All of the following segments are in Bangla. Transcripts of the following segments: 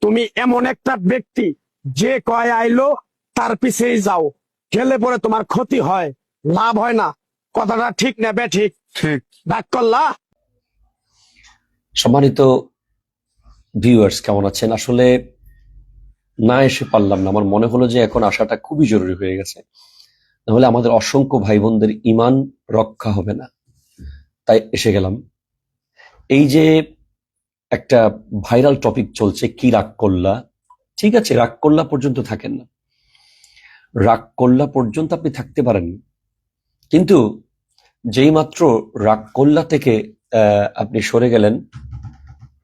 তুমি এমন একটা ব্যক্তি যে কয় আইলো তার পিছেই যাও, গেলে পরে তোমার ক্ষতি হয়, লাভ হয় না। কথাটা ঠিক না বে ঠিক? ঠিক। ডাক করলা। সম্মানিত ভিউয়ার্স, কেমন আছেন? আসলে না এসে পারলাম না, আমার মনে হলো যে এখন আসাটা খুবই জরুরি হয়ে গেছে, নাহলে আমাদের অসংখ্য ভাই বোনদের ইমান রক্ষা হবে না, তাই এসে গেলাম। এই যে একটা ভাইরাল টপিক চলছে, কি রাগ করলা, ঠিক আছে, রাগ করলা পর্যন্ত থাকেন না, রাগ করলা পর্যন্ত আপনি থাকতে পারেন, কিন্তু যেই মাত্র রাগ করলা থেকে আপনি সরে গেলেন,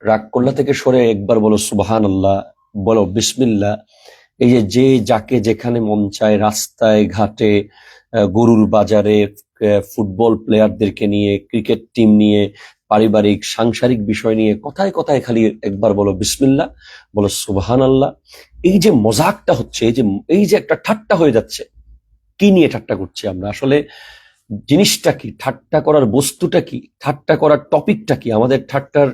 রাগ করলা থেকে সরে একবার বলো সুবহানাল্লাহ, বলো বিসমিল্লাহ। এই যে যাকে যেখানে মন চায়, রাস্তায় ঘাটে, গরুর বাজারে, ফুটবল প্লেয়ারদেরকে নিয়ে, ক্রিকেট টিম নিয়ে, পারিবারিক সাংসারিক বিষয় নিয়ে কথায় কথায় খালি একবার বলো বিসমিল্লাহ, বলো সুবহানাল্লাহ। এই যে মজাকটা হচ্ছে, এই যে একটা ঠাট্টা হয়ে যাচ্ছে, কি নিয়ে ঠাট্টা করছি আমরা? আসলে জিনিসটা কি, ঠাট্টা করার বস্তুটা কি, ঠাট্টা করার টপিকটা কি, আমাদের ঠাট্টার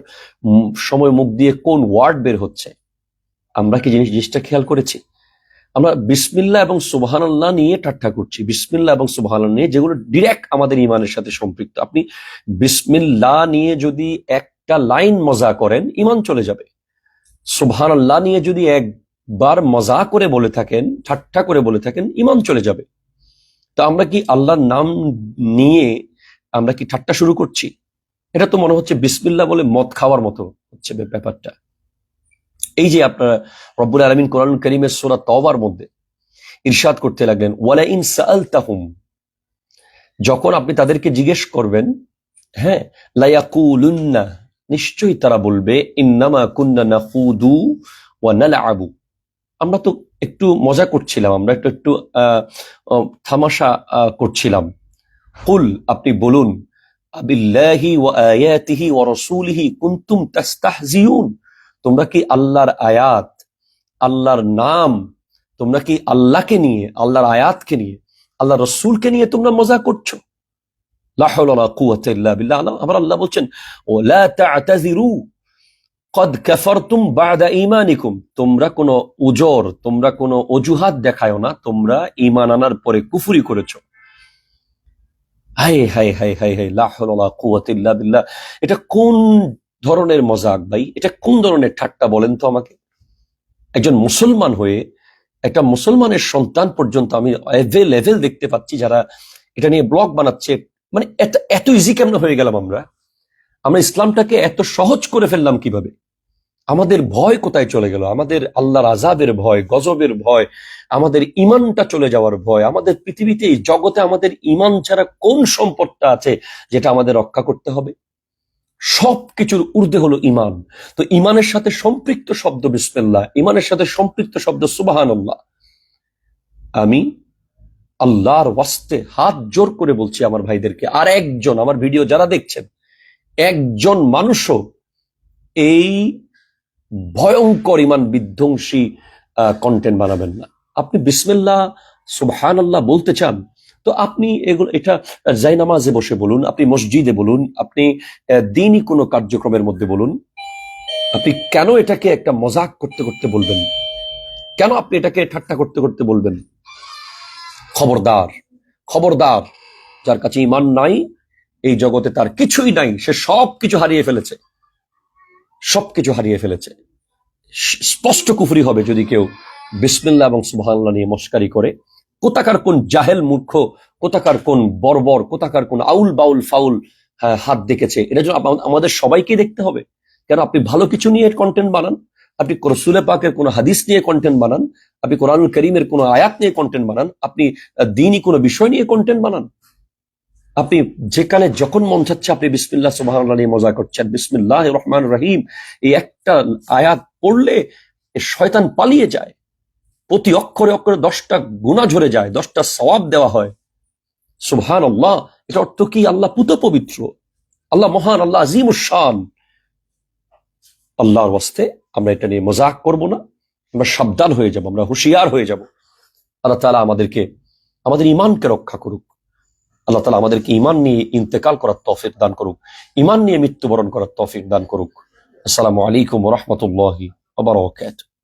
সময় মুখ দিয়ে কোন ওয়ার্ড বের হচ্ছে, আমরা কি জিনিসটা খেয়াল করেছি? আমরা বিসমিল্লাহ এবং সুবহানাল্লাহ নিয়ে ঠাট্টা করছি, বিসমিল্লাহ এবং সুবহানাল্লাহ নিয়ে, যেগুলো ডিরেক্ট আমাদের ইমানের সাথে সম্পৃক্ত। আপনি বিসমিল্লাহ নিয়ে যদি একটা লাইন মজা করেন, ইমান চলে যাবে। সুবহানাল্লাহ নিয়ে যদি একবার মজা করে বলে থাকেন, ঠাট্টা করে বলে থাকেন, ইমান চলে যাবে। তো আমরা কি আল্লাহর নাম নিয়ে আমরা কি ঠাট্টা শুরু করছি? এটা তো মনে হচ্ছে বিসমিল্লাহ বলে মদ খাওয়ার মতো হচ্ছে ব্যাপারটা। এই যে আপনারা রব্বুল আলামিন কোরআনুল কারীমের সূরা তাওবার মধ্যে ইরশাদ করতে লাগলেন, ওয়ালা ইন সাআলতাহুম, যখন আপনি তাদেরকে জিজ্ঞেস করবেন, হ্যাঁ, লা ইয়াকুলুন্না, নিশ্চয়ই তারা বলবে, ইন্নামা কুন্না নাখুদু ওয়া নালআবু, আমরা তো একটু মজা করছিলাম, আমরা একটু তামাশা করছিলাম। কুল, আপনি বলুন, আবিল্লাহি ওয়া আয়াতিহি ওয়া রাসূলিহি কুনতুম তাস্তাহজিউন, তোমরা কি আল্লাহর আয়াত, আল্লাহর নাম, তোমরা কি আল্লাহকে নিয়ে, আল্লাহর আয়াতকে নিয়ে, আল্লাহর রাসূলকে নিয়ে তোমরা মজা করছো? লা হাওলা ওয়ালা কুওয়াতা ইল্লা বিল্লাহ। আবার আল্লাহ বলছেন, ওয়ালা তা'তাযিরু কদ কাফারতুম বা'দা ঈমানিকুম, তোমরা কোনো উজর, তোমরা কোনো অজুহাত দেখায়ো না, তোমরা ঈমান আনার পরে কুফরি করেছো। হায় হায় হায় হায় হায়, লা হাওলা ওয়ালা কুওয়াতা ইল্লা বিল্লাহ। এটা কোন ধরনের মজাক ভাই? এটা কোন ধরনের ঠাট্টা বলেন তো আমাকে? একজন মুসলমান হয়ে, একটা মুসলমানের সন্তান পর্যন্ত আমি লেভেল দেখতে পাচ্ছি যারা এটা নিয়ে ব্লগ বানাচ্ছে। মানে এত ইজি কেমন হয়ে গেলাম আমরা? আমরা ইসলামটাকে এত সহজ করে ফেললাম কিভাবে? আমাদের ভয় কোথায় চলে গেল? আমাদের আল্লাহর আযাবের ভয়, গজবের ভয়, আমাদের ইমানটা চলে যাওয়ার ভয়, আমাদের পৃথিবীতে, এই জগতে আমাদের ইমান ছাড়া কোন সম্পদটা আছে যেটা আমাদের রক্ষা করতে হবে? সবকিছুর ঊর্ধ্বে হলো ইমান। তো ইমানের সাথে সম্পৃক্ত শব্দ বিসমিল্লাহ, ইমানের সাথে সম্পৃক্ত শব্দ সুবহানাল্লাহ। আমি আল্লাহর ওয়াস্তে হাত জোর করে বলছি আমার ভাইদেরকে, আর একজন, আমার ভিডিও যারা দেখছেন, একজন মানুষও এই ভয়ঙ্কর ইমান বিধ্বংসী কন্টেন্ট বানাবেন না। আপনি বিসমিল্লাহ সুবহানাল্লাহ বলতে চান, তো আপনি এগুলো, এটা জায়নামাজে বসে বলুন, আপনি মসজিদে বলুন, আপনি দ্বীনি কোনো কার্যক্রমের মধ্যে বলুন। আপনি কেন এটাকে একটা মজাক করতে করতে বলবেন? কেন আপনি এটাকে ঠাট্টা করতে করতে বলবেন? খবরদার, খবরদার, যার কাছে ঈমান নাই, এই জগতে তার কিছুই নাই, সে সবকিছু হারিয়ে ফেলেছে, সবকিছু হারিয়ে ফেলেছে। স্পষ্ট কুফরি হবে যদি কেউ বিসমিল্লাহ এবং সুবহানাল্লাহ নিয়ে মস্কারি করে। কোথাকার কোন জাহেল মূর্খ, কোথাকার কোন বর্বর, কোথাকার কোন আউল বাউল ফাউল হাত দেখেছে, এটা জন্য আমাদের সবাইকে দেখতে হবে। কেন আপনি ভালো কিছু নিয়ে কন্টেন্ট বানান, আপনি রাসূল পাকের কোন হাদিস নিয়ে কন্টেন্ট বানান, আপনি কোরআনুল কারীমের কোন আয়াত নিয়ে কন্টেন্ট বানান, আপনি দ্বীনি কোন বিষয় নিয়ে কন্টেন্ট বানান, আপনি যেখানে যখন মন চাচ্ছে আপনি বিসমিল্লাহ সুবহানাল্লাহ নিয়ে মজা করছেন। বিসমিল্লাহির রহমানির রহিম, এই একটা আয়াত পড়লে শয়তান পালিয়ে যায়, প্রতি অক্ষরে অক্ষরে 10টা গুনাহ ঝরে যায়, 10টা সওয়াব দেওয়া হয়। সুবহানাল্লাহ, এটা অর্থ কি? আল্লাহ পুত পবিত্র, আল্লাহ মহান, আল্লাহ আজিমুশ শান। আল্লাহর ওয়াস্তে আমরা এটা নিয়ে মজাক করব না, আমরা সাবধান হয়ে যাব, আমরা হুঁশিয়ার হয়ে যাব। আল্লাহ তাআলা আমাদেরকে, আমাদের ঈমানকে রক্ষা করুক। আল্লাহ তাআলা আমাদেরকে ঈমান নিয়ে ইন্তেকাল করার তৌফিক দান করুক, ঈমান নিয়ে মৃত্যুবরণ করার তৌফিক দান করুক। আসসালামু আলাইকুম ওয়া রাহমাতুল্লাহি ওয়া বারাকাতুহু।